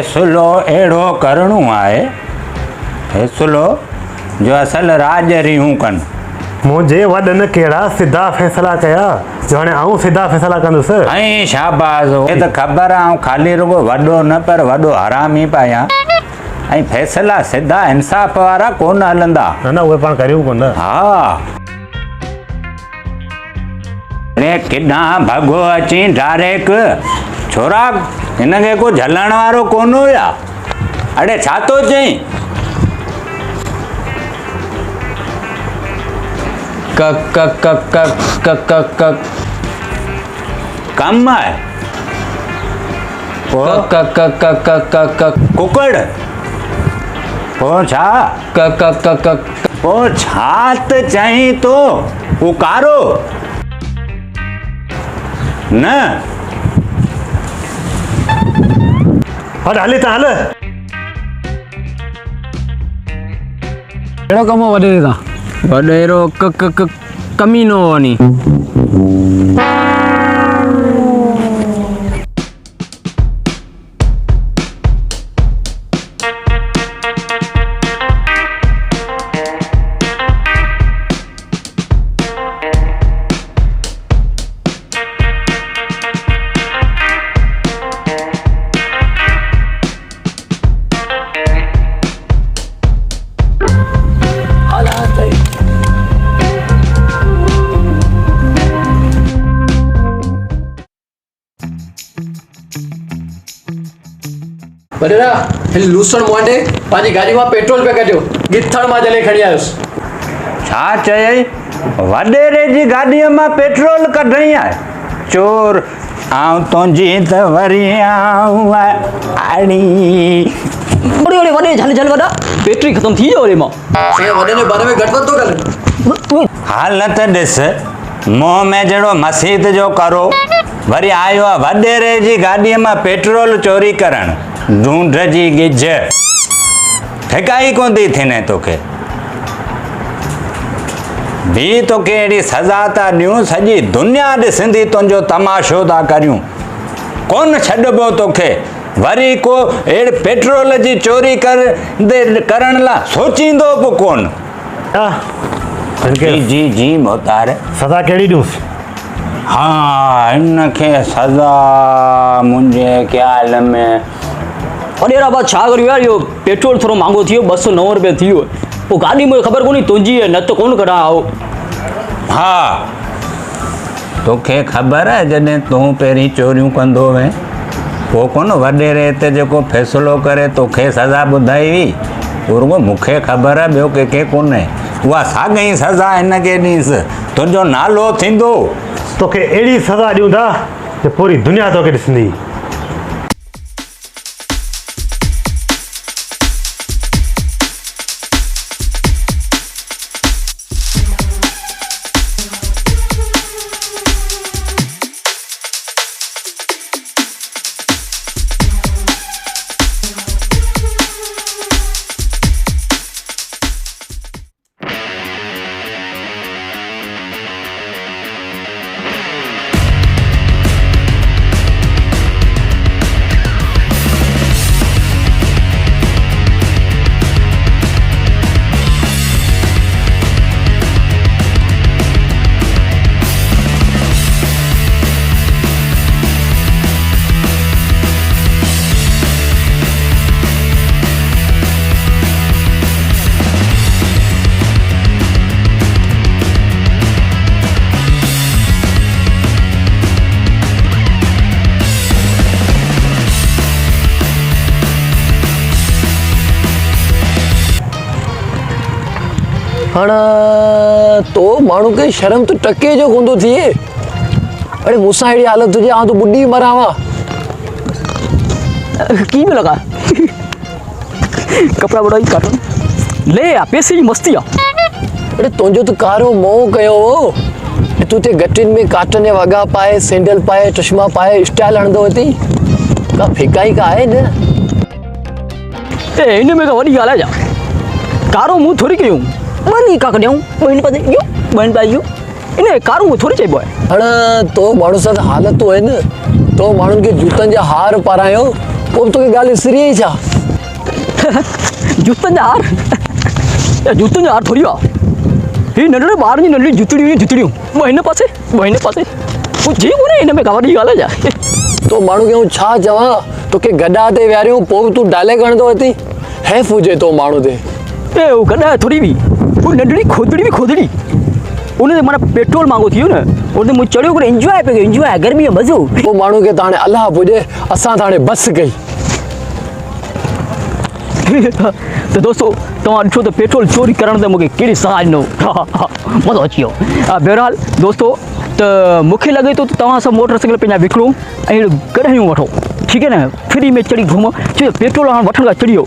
फैसलो अहिड़ो करणो आहे फैसलो जो असल राज रिहूं कनि मुंहिंजे वॾनि कहिड़ा सिधा फ़ैसिला कया जो हाणे आऊं सिधा फ़ैसिला कंदुसि। ऐं शाबाश हे त ख़बर आहे ख़ाली रुगो वॾो न पर वॾो हरामी पिया ऐं फ़ैसिला सिधा इंसाफ़ वारा कोन हलंदा। न उहे पाण करियूं कोन। हा केॾां भॻो अची डायरेक्ट छोरा हिनखे को झलण वारो कोन हुया। अड़े छा थो चई कम आहे कुकड़ पोइ छा पोइ छा त चई तो पुकारो न हली त हल। कहिड़ो कमु आहे वॾेरे खां वॾेरो कमीनो वञी वॾेरा हिन लूसण मोंडे पंहिंजी गाॾी मां पेट्रोल पे कढियो गिथड़ मां जले खणी आयुसि। छा चयई वॾेरे जी गाॾीअ मां पेट्रोल कढई आहे चोर आऊं तुंहिंजी त वरी आऊं आड़ी ओड़े वॾे झल झल वॾा बैटरी ख़तम थी वियो ओड़े मां साईं वॾे जे बारे में घटि वधि थो करे। हालत ॾिस मुंहं में जहिड़ो मसीत जो करो वरी आयो आहे वॾेरे जी गाॾीअ मां पेट्रोल चोरी करणु ढूंढ जी गिज ठिकाई कोन थी थिने तोखे भी तोखे अहिड़ी सज़ा था ॾियूं सॼी दुनिया ॾिसंदी तुंहिंजो तमाशो था करियूं कोन छॾिबो तोखे वरी को अहिड़े पेट्रोल जी चोरी करण लाइ सोचींदो बि कोन। जी जी जी मोहतार सज़ा कहिड़ी ॾियूंसि? हा हिनखे सज़ा मुंहिंजे ख़्याल में वॾेरा बा छा करियो यार इहो पेट्रोल थोरो महांगो थी वियो 209 रुपया थी वियो पोइ गाॾी मूंखे ख़बर कोन्हे तुंहिंजी आहे न त कोन कढा आओ। हा तोखे ख़बर आहे जॾहिं तूं पहिरीं चोरियूं कंदो वएं पोइ कोन वॾेरे ते जेको फ़ैसिलो करे तोखे सज़ा ॿुधाई हुई उहो मूंखे ख़बर आहे ॿियो कंहिंखे कोन्हे उहा साॻई सज़ा हिनखे ॾींसि तुंहिंजो नालो थींदो तोखे अहिड़ी सज़ा ॾियूं था जो पूरी दुनिया तोखे ॾिसंदी। हाणे तो माण्हू खे शर्म तो टके जो कोन थो थिए। अरे मूंसां अहिड़ी हालत हुजे आउं तो ॿुॾी मरांवा। की में लगा कपड़ा बड़ा ही काटन ले आ पैसे जी मस्ती आ। अरे तुंहिंजो तो कारो मोह कयो हो तू ते गटिन में काटन या वगा पाए सैंडल पाए चश्मा पाए स्टाइल हणंदो अथई का फिकाई का आहे न। ए इन में का वॾी ॻाल्हि आहे जा कारो मुंहुं थोरी कयूं वरी का कढियूं बहन पदे यो बहन पाइयो इन कारो मुंहुं थोरी चइबो आहे। हाणे तो माण्हू सां हालत तो आहे न तो माण्हुनि खे जूतनि जा हार पारायो पोइ तोखे ॻाल्हि सिरी ई छा? जूतनि जा हार जूतनि जा हार थोरी आहे हीअ नंढड़े ॿारनि जी नंढड़ी जुतड़ियूं ॿ हिन पासे पोइ जी कोन्हे हिन में का वॾी ॻाल्हि आहे छा? तो माण्हू खे छा चवां? तोखे गॾा ते विहारियूं पोइ बि तूं डायलॉग हणंदो अथई। हैफ़ हुजे तो माण्हू ते। ए उहो गॾा थोरी हुई उहा नंढड़ी खोदड़ी उन ते माना पेट्रोल मांगो थी वियो न उन ते मूं चढ़ियो करे इंजॉय पियो इंजॉय गर्मी जो मज़ो। पोइ माण्हू खे त हाणे अलाह पुॼे असां त हाणे बस कई। त दोस्तो तव्हां ॾिठो त पेट्रोल चोरी करण ते मूंखे कहिड़ी साह ॾिनो मज़ो अची वियो। बहरहाल दोस्तो त मूंखे लॻे थो त तव्हां सभु मोटरसाइकिल पंहिंजा विकिणो ऐं अहिड़ो गॾियूं वठो ठीकु आहे न फ्री में चढ़ी घुमो छो पेट्रोल हाणे वठण खां चढ़ी वियो।